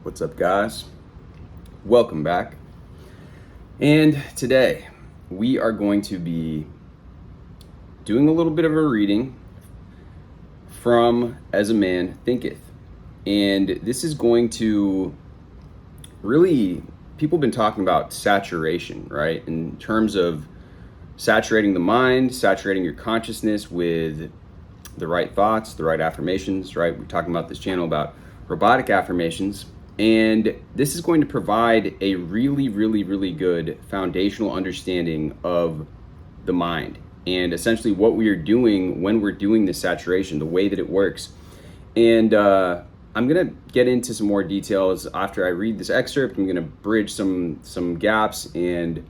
What's up, guys? Welcome back. And today we are going to be doing a little bit of a reading from As a Man Thinketh. And this is going to really, people have been talking about saturation, right? In terms of saturating the mind, saturating your consciousness with the right thoughts, the right affirmations, right? We're talking about this channel about robotic affirmations. And this is going to provide a really good foundational understanding of the mind and essentially what we are doing when we're doing this saturation, the way that it works. And I'm going to get into some more details after I read this excerpt. I'm going to bridge some gaps, and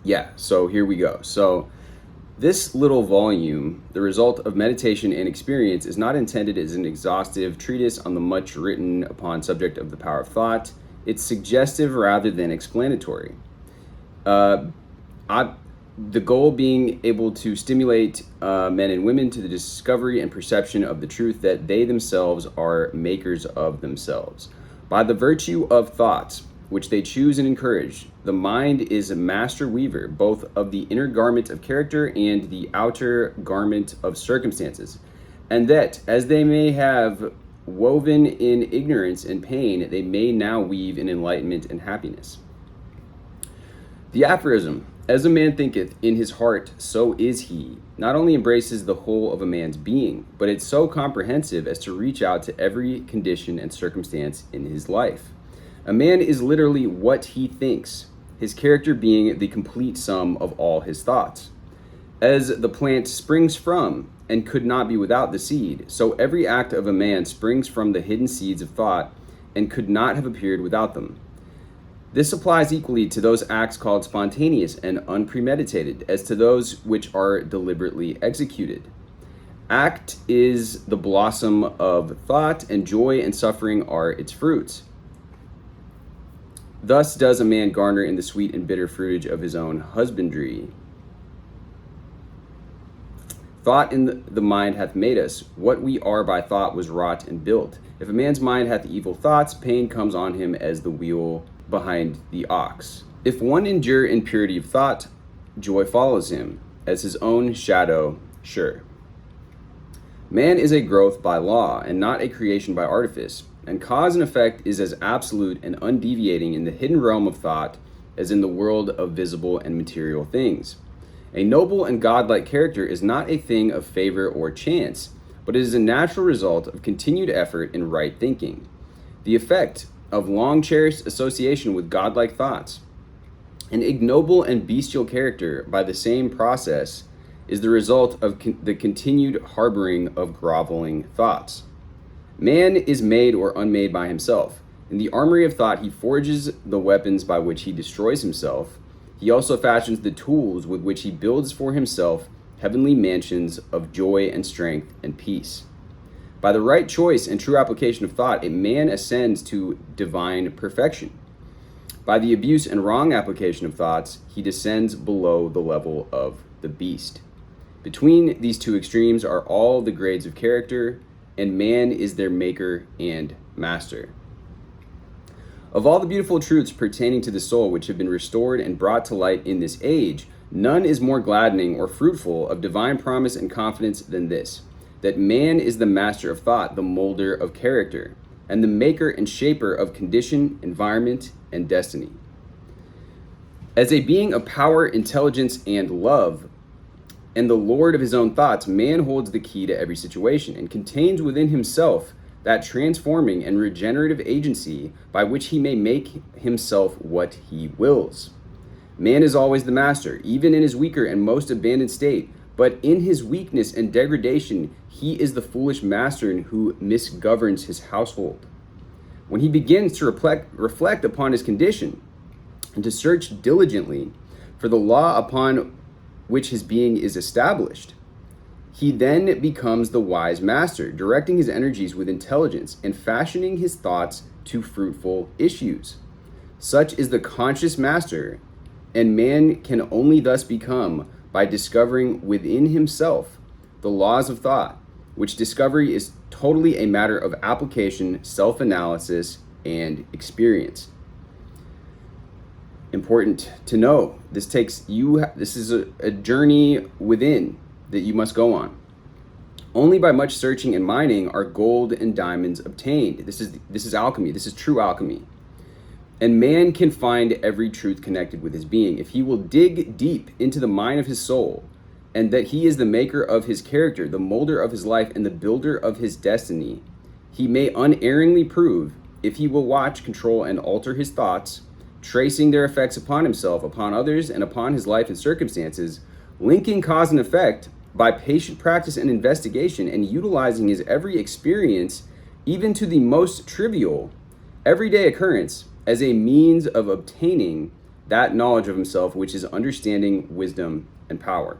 yeah, so here we go. So this little volume, The Result of Meditation and Experience, is not intended as an exhaustive treatise on the much written upon subject of the power of thought. It's suggestive rather than explanatory. The goal being able to stimulate men and women to the discovery and perception of the truth that they themselves are makers of themselves. By the virtue of thoughts, which they choose and encourage, the mind is a master weaver, both of the inner garment of character and the outer garment of circumstances, and that, as they may have woven in ignorance and pain, they may now weave in enlightenment and happiness. The aphorism, as a man thinketh in his heart, so is he, not only embraces the whole of a man's being, but it's so comprehensive as to reach out to every condition and circumstance in his life. A man is literally what he thinks, his character being the complete sum of all his thoughts. As the plant springs from and could not be without the seed, so every act of a man springs from the hidden seeds of thought and could not have appeared without them. This applies equally to those acts called spontaneous and unpremeditated as to those which are deliberately executed. Act is the blossom of thought, and joy and suffering are its fruits. Thus does a man garner in the sweet and bitter fruitage of his own husbandry. Thought in the mind hath made us. What we are by thought was wrought and built. If a man's mind hath evil thoughts, pain comes on him as the wheel behind the ox. If one endure in purity of thought, joy follows him, as his own shadow sure. Man is a growth by law, and not a creation by artifice. And cause and effect is as absolute and undeviating in the hidden realm of thought as in the world of visible and material things. A noble and godlike character is not a thing of favor or chance, but it is a natural result of continued effort in right thinking, the effect of long-cherished association with godlike thoughts. An ignoble and bestial character, by the same process, is the result of the continued harboring of groveling thoughts. Man is made or unmade by himself. In the armory of thought, he forges the weapons by which he destroys himself. He also fashions the tools with which he builds for himself heavenly mansions of joy and strength and peace. By the right choice and true application of thought, a man ascends to divine perfection. By the abuse and wrong application of thoughts, he descends below the level of the beast. Between these two extremes are all the grades of character, and man is their maker and master. Of all the beautiful truths pertaining to the soul which have been restored and brought to light in this age, none is more gladdening or fruitful of divine promise and confidence than this, that man is the master of thought, the molder of character, and the maker and shaper of condition, environment, and destiny. As a being of power, intelligence, and love, and the lord of his own thoughts, man holds the key to every situation and contains within himself that transforming and regenerative agency by which he may make himself what he wills. Man is always the master, even in his weaker and most abandoned state, but in his weakness and degradation, he is the foolish master who misgoverns his household. When he begins to reflect upon his condition and to search diligently for the law upon which his being is established, he then becomes the wise master, directing his energies with intelligence and fashioning his thoughts to fruitful issues. Such is the conscious master, and man can only thus become by discovering within himself the laws of thought which discovery is totally a matter of application, self-analysis, and experience. Important to know, this is a journey within that you must go on. Only by much searching and mining are gold and diamonds obtained. This is alchemy. This is true alchemy. And man can find every truth connected with his being if he will dig deep into the mine of his soul, and that he is the maker of his character, the molder of his life, and the builder of his destiny. He may unerringly prove, if he will watch, control, and alter his thoughts, tracing their effects upon himself, upon others, and upon his life and circumstances, linking cause and effect by patient practice and investigation, and utilizing his every experience, even to the most trivial, everyday occurrence, as a means of obtaining that knowledge of himself, which is understanding, wisdom, and power.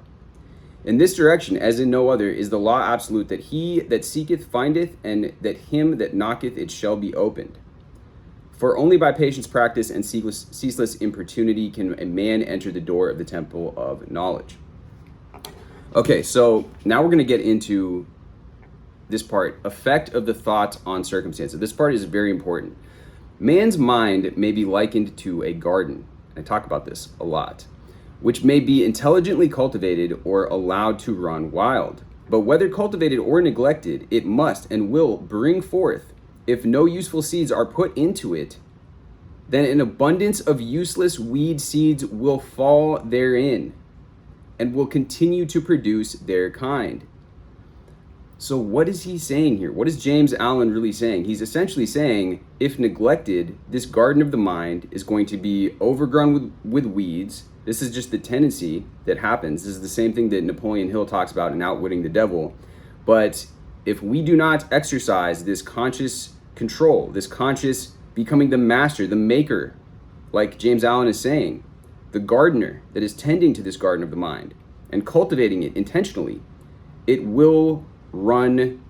In this direction, as in no other, is the law absolute, that he that seeketh findeth, and that him that knocketh it shall be opened. For only by patience, practice, and ceaseless importunity can a man enter the door of the temple of knowledge. Okay, so now we're going to get into this part, effect of the thoughts on circumstances. This part is very important. Man's mind may be likened to a garden. I talk about this a lot, which may be intelligently cultivated or allowed to run wild. But whether cultivated or neglected, it must and will bring forth, if no useful seeds are put into it, then an abundance of useless weed seeds will fall therein, and will continue to produce their kind. So what is he saying here? What is James Allen really saying? He's essentially saying, if neglected, this garden of the mind is going to be overgrown with weeds. This is just the tendency that happens. This is the same thing that Napoleon Hill talks about in Outwitting the Devil. But if we do not exercise this conscious control, this conscious becoming the master, the maker, like James Allen is saying, the gardener that is tending to this garden of the mind and cultivating it intentionally, it will run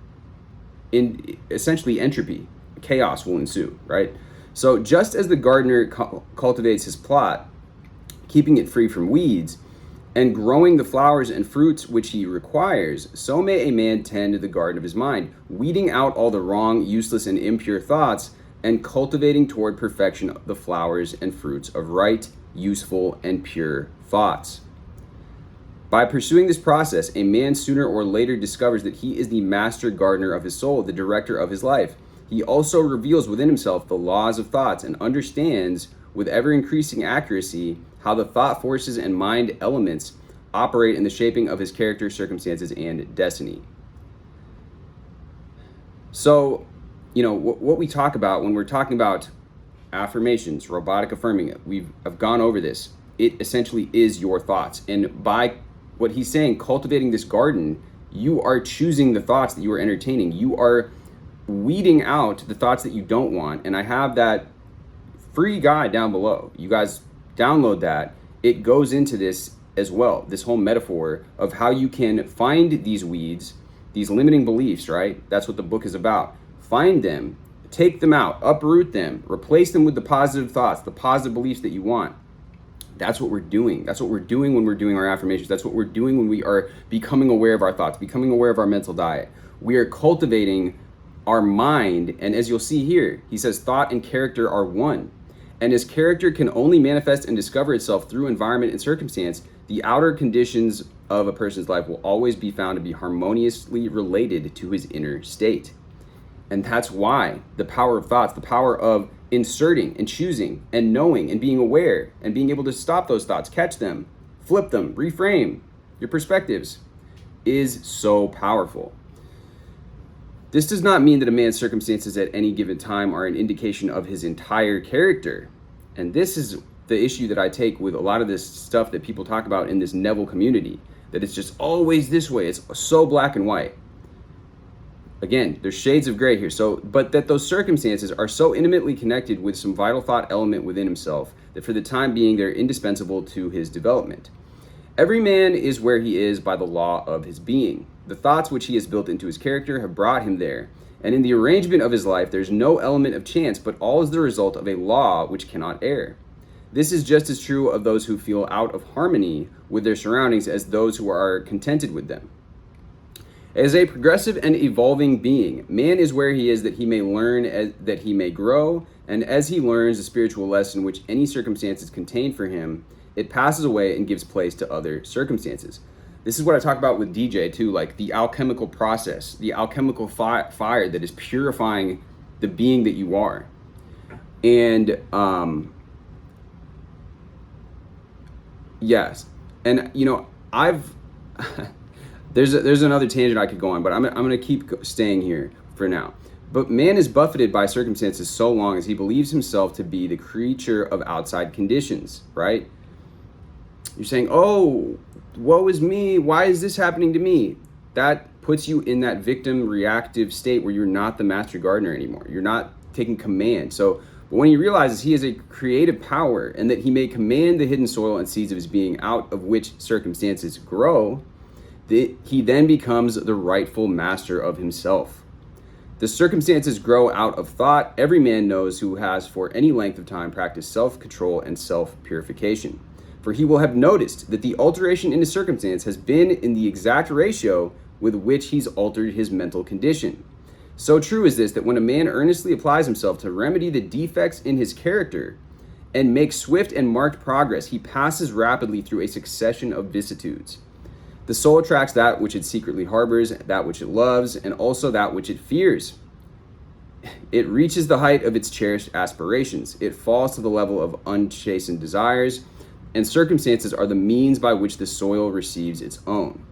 in essentially entropy. Chaos will ensue, right? So just as the gardener cultivates his plot, keeping it free from weeds, and growing the flowers and fruits which he requires, so may a man tend to the garden of his mind, weeding out all the wrong, useless, and impure thoughts, and cultivating toward perfection the flowers and fruits of right, useful, and pure thoughts. By pursuing this process, a man sooner or later discovers that he is the master gardener of his soul, the director of his life. He also reveals within himself the laws of thoughts and understands with ever-increasing accuracy how the thought forces and mind elements operate in the shaping of his character, circumstances, and destiny. So, what we talk about when we're talking about affirmations, robotic affirming, I've gone over this. It essentially is your thoughts. And by what he's saying, cultivating this garden, you are choosing the thoughts that you are entertaining. You are weeding out the thoughts that you don't want. And I have that free guide down below. You guys download that. It goes into this as well, this whole metaphor of how you can find these weeds, these limiting beliefs, right? That's what the book is about. Find them, take them out, uproot them, replace them with the positive thoughts, the positive beliefs that you want. That's what we're doing. That's what we're doing when we're doing our affirmations. That's what we're doing when we are becoming aware of our thoughts, becoming aware of our mental diet. We are cultivating our mind. And as you'll see here, he says thought and character are one. And as character can only manifest and discover itself through environment and circumstance, the outer conditions of a person's life will always be found to be harmoniously related to his inner state. And that's why the power of thoughts, the power of inserting and choosing and knowing and being aware and being able to stop those thoughts, catch them, flip them, reframe your perspectives is so powerful. This does not mean that a man's circumstances at any given time are an indication of his entire character. And this is the issue that I take with a lot of this stuff that people talk about in this Neville community, that it's just always this way. It's so black and white. Again, there's shades of gray here. But that those circumstances are so intimately connected with some vital thought element within himself that for the time being, they're indispensable to his development. Every man is where he is by the law of his being. The thoughts which he has built into his character have brought him there. And in the arrangement of his life, there's no element of chance, but all is the result of a law which cannot err. This is just as true of those who feel out of harmony with their surroundings as those who are contented with them. As a progressive and evolving being, man is where he is that he may learn, that he may grow, and as he learns the spiritual lesson which any circumstances contain for him, it passes away and gives place to other circumstances. This is what I talk about with DJ too, like the alchemical process, the alchemical fire that is purifying the being that you are. And yes, and you know, I've there's another tangent I could go on, but I'm gonna keep staying here for now. But man is buffeted by circumstances so long as he believes himself to be the creature of outside conditions, right? You're saying, oh, woe is me, why is this happening to me? That puts you in that victim reactive state where you're not the master gardener anymore. You're not taking command. So, but when he realizes he has a creative power and that he may command the hidden soil and seeds of his being out of which circumstances grow, he then becomes the rightful master of himself. The circumstances grow out of thought. Every man knows who has for any length of time practiced self-control and self-purification. For he will have noticed that the alteration in his circumstance has been in the exact ratio with which he's altered his mental condition. So true is this that when a man earnestly applies himself to remedy the defects in his character and make swift and marked progress, he passes rapidly through a succession of vicissitudes. The soul attracts that which it secretly harbors, that which it loves, and also that which it fears. It reaches the height of its cherished aspirations. It falls to the level of unchastened desires, and circumstances are the means by which the soil receives its own.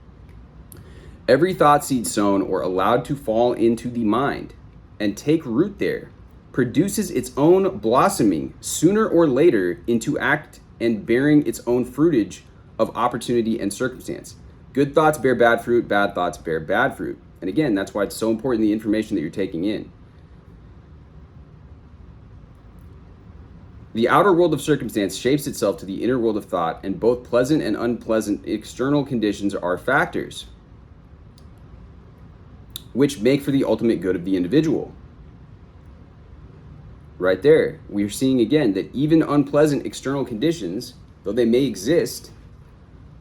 Every thought seed sown or allowed to fall into the mind and take root there produces its own blossoming sooner or later into act and bearing its own fruitage of opportunity and circumstance. Good thoughts bear bad fruit, bad thoughts bear bad fruit. And again, that's why it's so important, the information that you're taking in. The outer world of circumstance shapes itself to the inner world of thought, and both pleasant and unpleasant external conditions are factors which make for the ultimate good of the individual. Right there, we're seeing again that even unpleasant external conditions, though they may exist,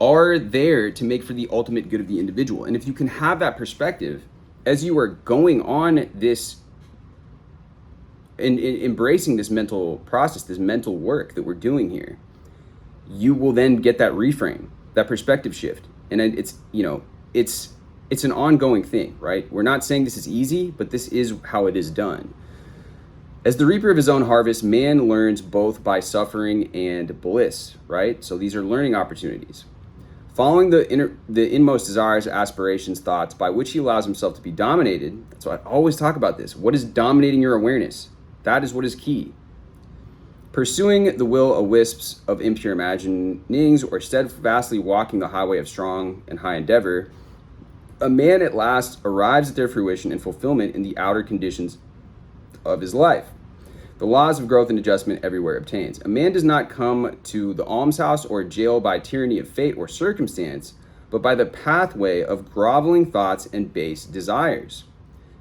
are there to make for the ultimate good of the individual. And if you can have that perspective as you are going on this and embracing this mental process, this mental work that we're doing here, you will then get that reframe, that perspective shift. And it's, you know, it's an ongoing thing, right? We're not saying this is easy, but this is how it is done. As the reaper of his own harvest, man learns both by suffering and bliss, right? So these are learning opportunities. Following the inmost desires, aspirations, thoughts, by which he allows himself to be dominated. So I always talk about this. What is dominating your awareness? That is what is key. Pursuing the will-o-wisps of impure imaginings or steadfastly walking the highway of strong and high endeavor, a man at last arrives at their fruition and fulfillment in the outer conditions of his life. The laws of growth and adjustment everywhere obtains. A man does not come to the almshouse or jail by tyranny of fate or circumstance, but by the pathway of groveling thoughts and base desires.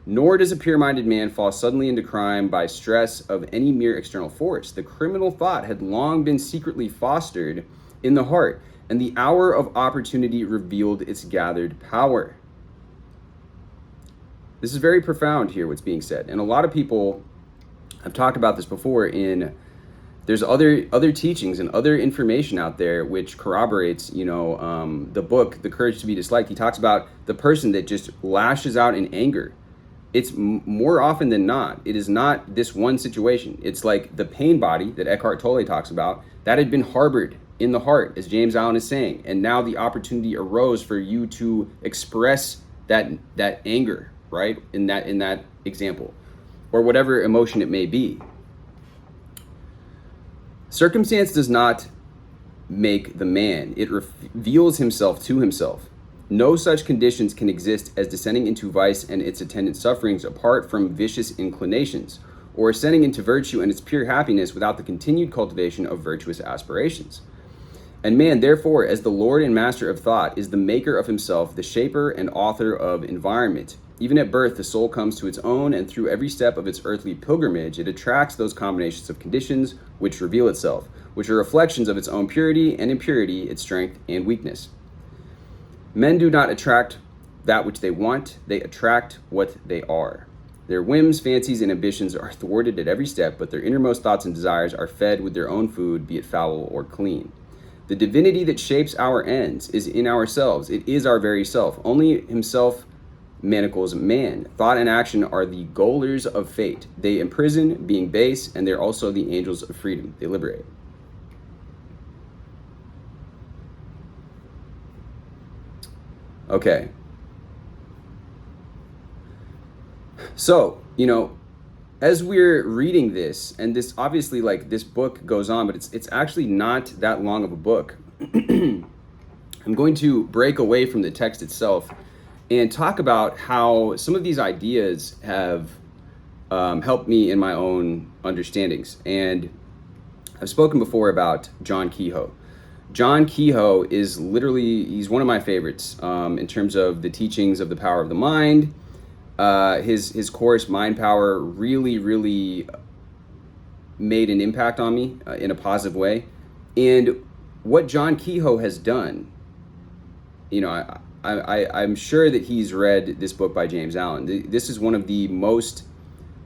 Nor does a pure-minded man fall suddenly into crime by stress of any mere external force. The criminal thought had long been secretly fostered in the heart, and the hour of opportunity revealed its gathered power. This is very profound here, what's being said. And a lot of people have talked about this before there's other teachings and other information out there which corroborates, the book, The Courage to be Disliked. He talks about the person that just lashes out in anger. It's more often than not, it is not this one situation. It's like the pain body that Eckhart Tolle talks about that had been harbored in the heart, as James Allen is saying. And now the opportunity arose for you to express that anger, right? In that example, or whatever emotion it may be. Circumstance does not make the man. It reveals himself to himself. No such conditions can exist as descending into vice and its attendant sufferings apart from vicious inclinations, or ascending into virtue and its pure happiness without the continued cultivation of virtuous aspirations. And man, therefore, as the Lord and master of thought, is the maker of himself, the shaper and author of environment. Even at birth, the soul comes to its own, and through every step of its earthly pilgrimage, it attracts those combinations of conditions which reveal itself, which are reflections of its own purity and impurity, its strength and weakness. Men do not attract that which they want, they attract what they are. Their whims, fancies, and ambitions are thwarted at every step, but their innermost thoughts and desires are fed with their own food, be it foul or clean. The divinity that shapes our ends is in ourselves. It is our very self. Only himself manacles man. Thought and action are the gaolers of fate. They imprison, being base, and they're also the angels of freedom. They liberate. Okay. So, as we're reading this, and this obviously, like, this book goes on, but it's actually not that long of a book. I'm going to break away from the text itself and talk about how some of these ideas have helped me in my own understandings. And I've spoken before about John Kehoe. John Kehoe is literally, he's one of my favorites in terms of the teachings of the power of the mind. His course, Mind Power, really made an impact on me in a positive way. And what John Kehoe has done, I'm sure that he's read this book by James Allen. This is one of the most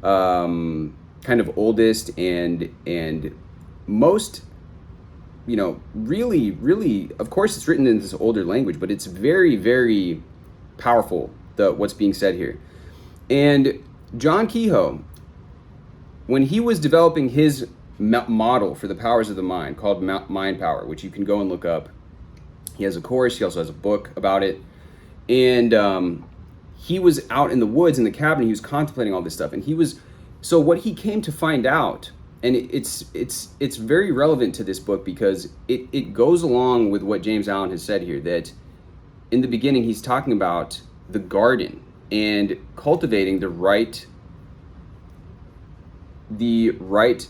kind of oldest and most, really, of course it's written in this older language, but it's very powerful, what's being said here. And John Kehoe, when he was developing his model for the powers of the mind called Mind Power, which you can go and look up, he has a course, he also has a book about it, and he was out in the woods in the cabin, he was contemplating all this stuff, and so what he came to find out, and it's very relevant to this book because it goes along with what James Allen has said here, that in the beginning he's talking about the garden and cultivating the right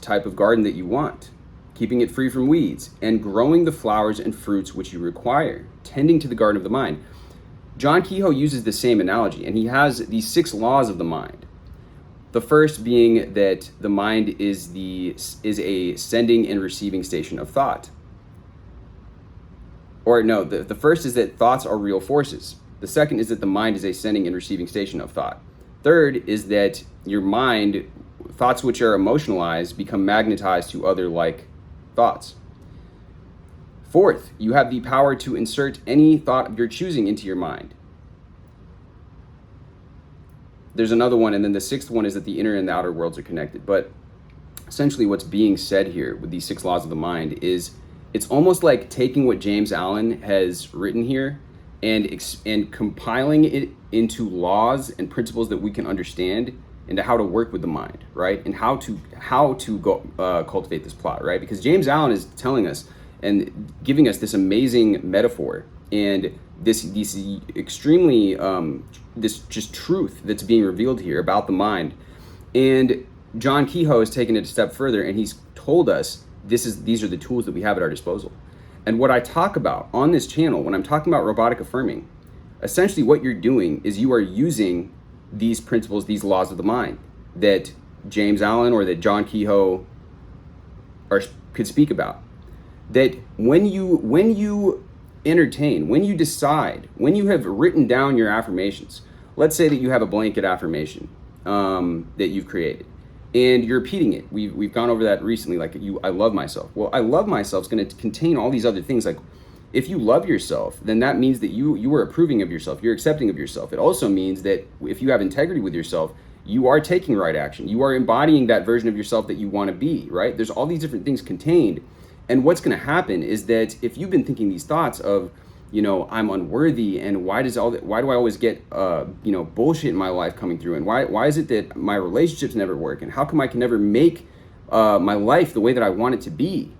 type of garden that you want, keeping it free from weeds, and growing the flowers and fruits which you require, tending to the garden of the mind. John Kehoe uses the same analogy, and he has these 6 laws of the mind. The first being that the mind is a sending and receiving station of thought. Or no, the first is that thoughts are real forces. The second is that the mind is a sending and receiving station of thought. Third is that your mind, thoughts which are emotionalized, become magnetized to other like thoughts. Fourth, you have the power to insert any thought of your choosing into your mind. There's another one, and then the 6th one is that the inner and the outer worlds are connected. But essentially what's being said here with these 6 laws of the mind is it's almost like taking what James Allen has written here and compiling it into laws and principles that we can understand, into how to work with the mind, right? And how to go cultivate this plot, right? Because James Allen is telling us and giving us this amazing metaphor and this extremely this just truth that's being revealed here about the mind. And John Kehoe has taken it a step further, and he's told us these are the tools that we have at our disposal. And what I talk about on this channel, when I'm talking about robotic affirming, essentially what you're doing is you are using these principles, these laws of the mind that James Allen or that John Kehoe could speak about. That when you entertain, when you decide, when you have written down your affirmations, let's say that you have a blanket affirmation that you've created, and you're repeating it. We've gone over that recently, like I love myself. Well, I love myself is going to contain all these other things. Like if you love yourself, then that means that you are approving of yourself, you're accepting of yourself. It also means that if you have integrity with yourself, you are taking right action. You are embodying that version of yourself that you want to be, right? There's all these different things contained. And what's going to happen is that if you've been thinking these thoughts of, I'm unworthy, and why do I always get bullshit in my life coming through, and why is it that my relationships never work, and how come I can never make my life the way that I want it to be?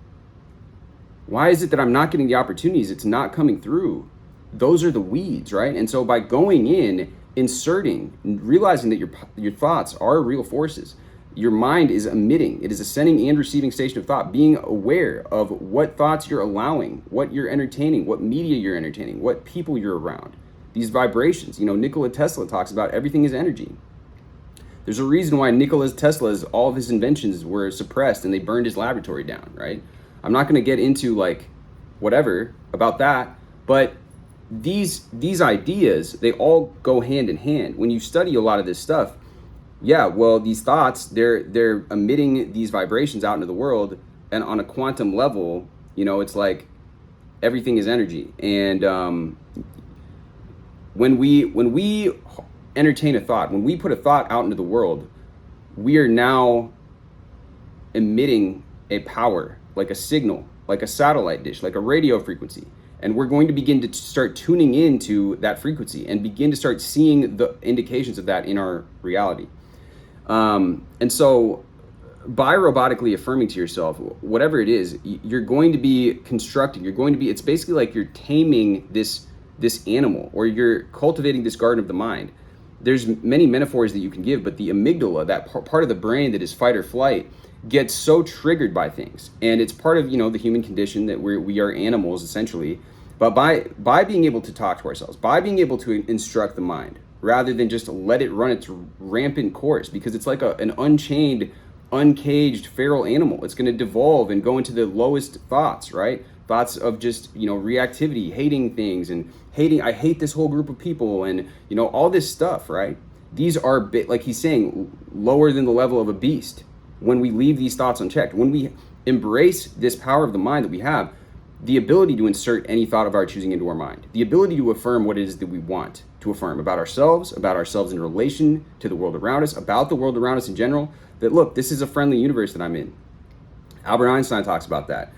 Why is it that I'm not getting the opportunities? It's not coming through. Those are the weeds, right? And so by going in, inserting, realizing that your thoughts are real forces, your mind is emitting. It is a sending and receiving station of thought, being aware of what thoughts you're allowing, what you're entertaining, what media you're entertaining, what people you're around, these vibrations. Nikola Tesla talks about everything is energy. There's a reason why Nikola Tesla's, all of his inventions were suppressed and they burned his laboratory down, right? I'm not going to get into whatever about that, but these ideas, they all go hand in hand. When you study a lot of this stuff, yeah, well, these thoughts, they're emitting these vibrations out into the world, and on a quantum level, it's like everything is energy. And when we entertain a thought, when we put a thought out into the world, we are now emitting a power, like a signal, like a satellite dish, like a radio frequency. And we're going to begin to start tuning into that frequency and begin to start seeing the indications of that in our reality. And so by robotically affirming to yourself, whatever it is, you're going to be constructing, it's basically like you're taming this animal, or you're cultivating this garden of the mind. There's many metaphors that you can give, but the amygdala, that part of the brain that is fight or flight, gets so triggered by things. And it's part of, the human condition that we are animals essentially. But by being able to talk to ourselves, by being able to instruct the mind, rather than just let it run its rampant course, because it's like an unchained, uncaged feral animal. It's going to devolve and go into the lowest thoughts, right? Thoughts of just, reactivity, hating things, and I hate this whole group of people, and, all this stuff, right? These are, like he's saying, lower than the level of a beast. When we leave these thoughts unchecked, when we embrace this power of the mind that we have, the ability to insert any thought of our choosing into our mind, the ability to affirm what it is that we want to affirm about ourselves in relation to the world around us, about the world around us in general, that look, this is a friendly universe that I'm in. Albert Einstein talks about that.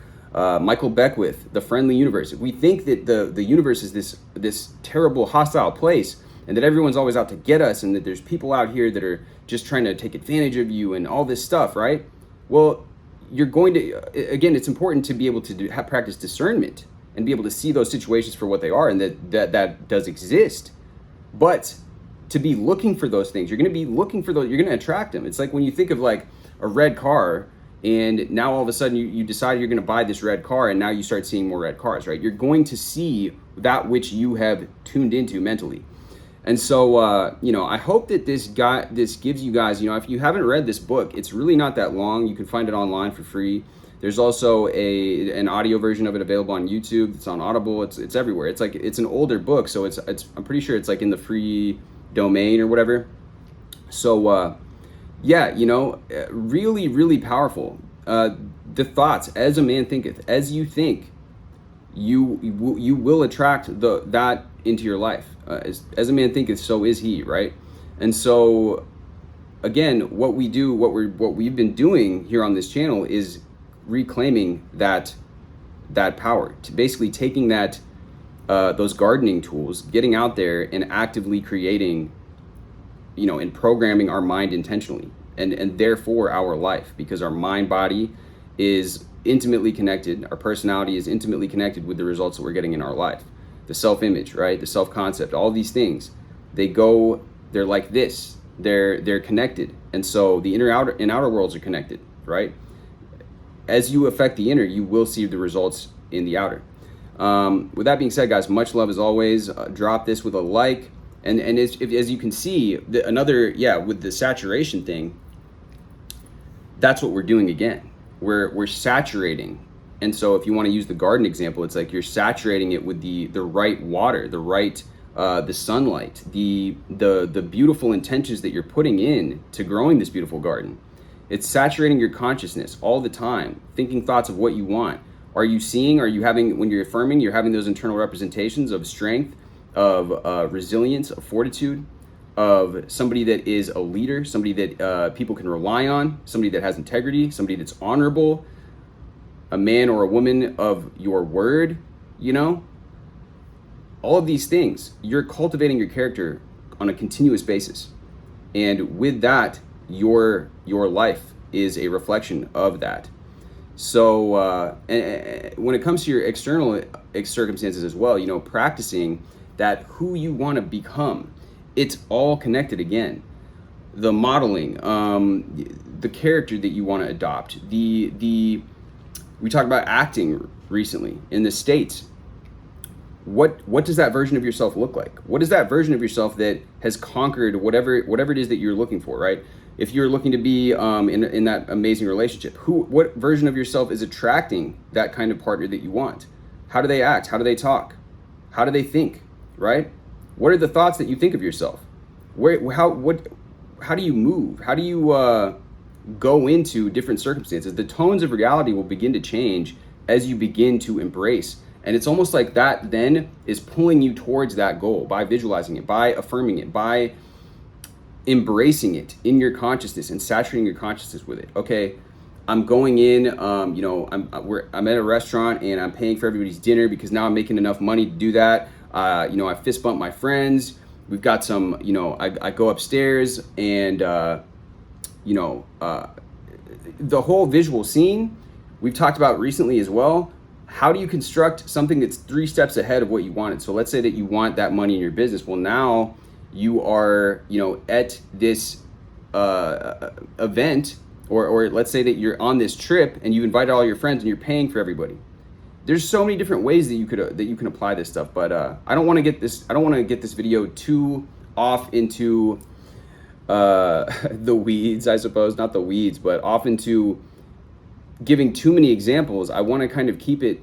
Michael Beckwith, the friendly universe. If we think that the universe is this terrible, hostile place, and that everyone's always out to get us, and that there's people out here that are just trying to take advantage of you and all this stuff, right? Well, you're going to, again, it's important to be able to practice discernment and be able to see those situations for what they are, and that does exist. But to be looking for those things, you're going to be looking for those, you're going to attract them. It's like when you think of like a red car, and now all of a sudden you decide you're going to buy this red car, and now you start seeing more red cars, right? You're going to see that which you have tuned into mentally. And so, I hope that this gives you guys, if you haven't read this book, it's really not that long. You can find it online for free. There's also an audio version of it available on YouTube. It's on Audible. It's everywhere. It's like, it's an older book, so I'm pretty sure it's like in the free domain or whatever. So, really, really powerful. The thoughts, as a man thinketh, as you think, you will attract that into your life. As a man thinketh, so is he, right? And so, again, what we've been doing here on this channel is reclaiming that power, to basically taking those gardening tools, getting out there and actively creating, and programming our mind intentionally, and therefore our life, because our mind body is intimately connected, our personality is intimately connected with the results that we're getting in our life. The self-image, right? The self-concept, all these things, they're like this, they're connected. And so the inner and outer worlds are connected, right? As you affect the inner, you will see the results in the outer. With that being said, guys, much love as always. Drop this with a like. And as you can see, with the saturation thing, that's what we're doing again. We're saturating. And so if you want to use the garden example, it's like you're saturating it with the right water, the right the sunlight, the beautiful intentions that you're putting in to growing this beautiful garden. It's saturating your consciousness all the time, thinking thoughts of what you want. Are you having, when you're affirming, you're having those internal representations of strength, of resilience, of fortitude, of somebody that is a leader, somebody that people can rely on, somebody that has integrity, somebody that's honorable, a man or a woman of your word, all of these things, you're cultivating your character on a continuous basis. And with that, your life is a reflection of that. So when it comes to your external circumstances as well, practicing that who you want to become, it's all connected again. The modeling, the character that you want to adopt, we talked about acting recently in the States. What does that version of yourself look like? What is that version of yourself that has conquered whatever it is that you're looking for, right? If you're looking to be in that amazing relationship, what version of yourself is attracting that kind of partner that you want? How do they act? How do they talk? How do they think, right? What are the thoughts that you think of yourself? How do you move? How do you go into different circumstances? The tones of reality will begin to change as you begin to embrace. And it's almost like that then is pulling you towards that goal by visualizing it, by affirming it, by embracing it in your consciousness and saturating your consciousness with it. Okay, I'm going in, I'm at a restaurant and I'm paying for everybody's dinner because now I'm making enough money to do that. I fist bump my friends. We've got some, I go upstairs and, the whole visual scene we've talked about recently as well. How do you construct something that's 3 steps ahead of what you wanted? So let's say that you want that money in your business. Well, now you are, at this event, or let's say that you're on this trip and you invited all your friends and you're paying for everybody. There's so many different ways that you can apply this stuff, but I don't want to get this video too off into the weeds, I suppose, not the weeds, but off into giving too many examples. I want to kind of keep it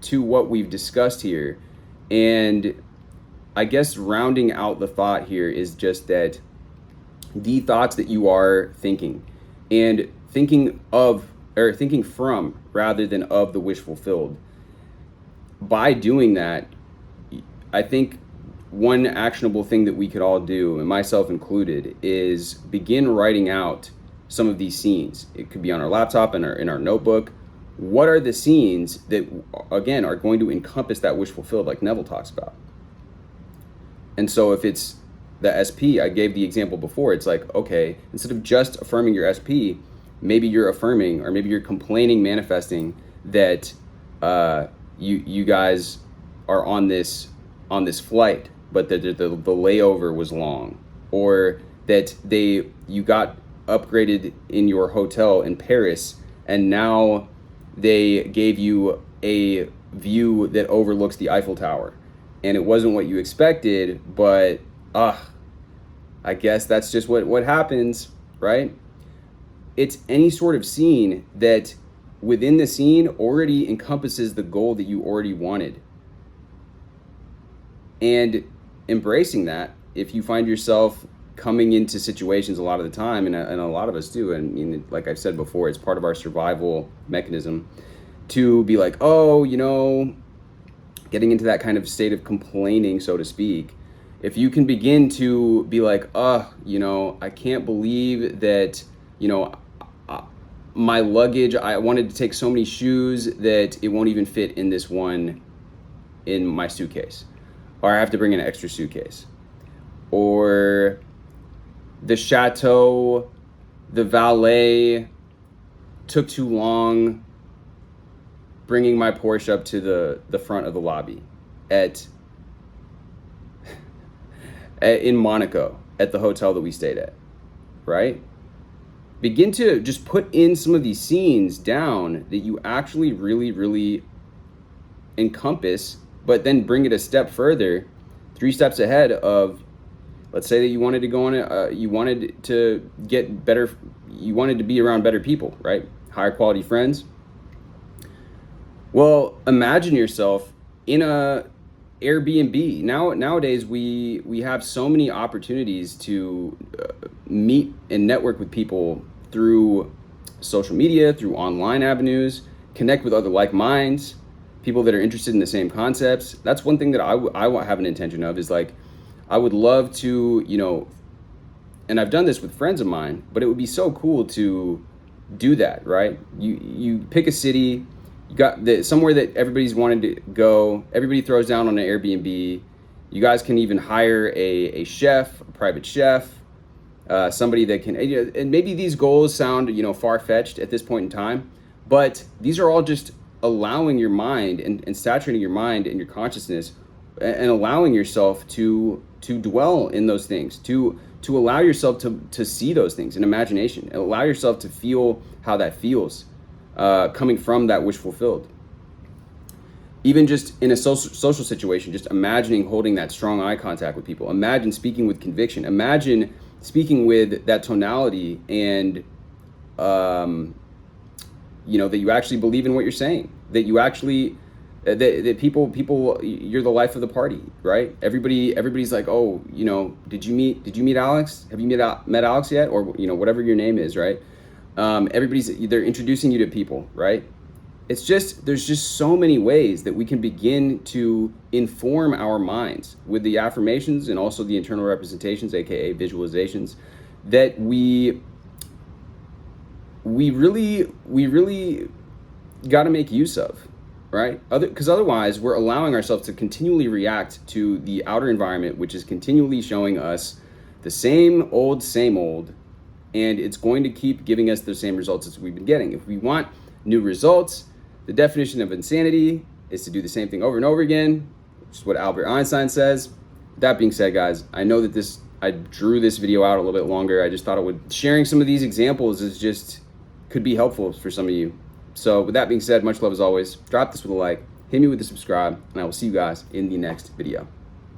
to what we've discussed here. And I guess rounding out the thought here is just that the thoughts that you are thinking, and thinking from rather than of the wish fulfilled. By doing that, I think one actionable thing that we could all do, and myself included, is begin writing out some of these scenes. It could be on our laptop, in our notebook. What are the scenes that, again, are going to encompass that wish fulfilled, like Neville talks about? And so if it's the SP, I gave the example before, it's like, okay, instead of just affirming your SP, maybe you're affirming, or maybe you're complaining, manifesting that you guys are on this flight, but the layover was long, or that you got upgraded in your hotel in Paris and now they gave you a view that overlooks the Eiffel Tower and it wasn't what you expected, but I guess that's just what happens, right? It's any sort of scene that within the scene already encompasses the goal that you already wanted. And embracing that, if you find yourself coming into situations a lot of the time, and a lot of us do, and I mean, like I've said before, it's part of our survival mechanism to be like, getting into that kind of state of complaining, so to speak. If you can begin to be like, I can't believe that, my luggage, I wanted to take so many shoes that it won't even fit in this one in my suitcase, or I have to bring an extra suitcase, or the chateau, the valet took too long bringing my Porsche up to the front of the lobby in Monaco at the hotel that we stayed at, right? Begin to just put in some of these scenes down that you actually really, really encompass, but then bring it a step further, 3 steps ahead of, let's say that you wanted to go on you wanted to get better, you wanted to be around better people, right? Higher quality friends. Well, imagine yourself in a Airbnb. Nowadays, we have so many opportunities to meet and network with people through social media, through online avenues, connect with other like minds, people that are interested in the same concepts. That's one thing that I have an intention of, is like, I would love to, and I've done this with friends of mine, but it would be so cool to do that, right? You pick a city, you got somewhere that everybody's wanted to go, everybody throws down on an Airbnb. You guys can even hire a chef, a private chef, somebody that can, and maybe these goals sound, far-fetched at this point in time, but these are all just allowing your mind and saturating your mind and your consciousness, and allowing yourself to dwell in those things, to allow yourself to see those things in imagination, and allow yourself to feel how that feels, coming from that wish fulfilled. Even just in a social situation, just imagining holding that strong eye contact with people. Imagine speaking with conviction. Imagine speaking with that tonality, and that you actually believe in what you're saying, that you actually That people, you're the life of the party, right? Everybody's like, oh, did you meet Alex? Have you met Alex yet? Or whatever your name is, right? They're introducing you to people, right? There's just so many ways that we can begin to inform our minds with the affirmations and also the internal representations, aka visualizations, that we really got to make use of, right? Because otherwise we're allowing ourselves to continually react to the outer environment, which is continually showing us the same old, and it's going to keep giving us the same results as we've been getting. If we want new results, the definition of insanity is to do the same thing over and over again, which is what Albert Einstein says. That being said, guys, I know that I drew this video out a little bit longer. I just thought sharing some of these examples could be helpful for some of you. So with that being said, much love as always. Drop this with a like, hit me with a subscribe, and I will see you guys in the next video.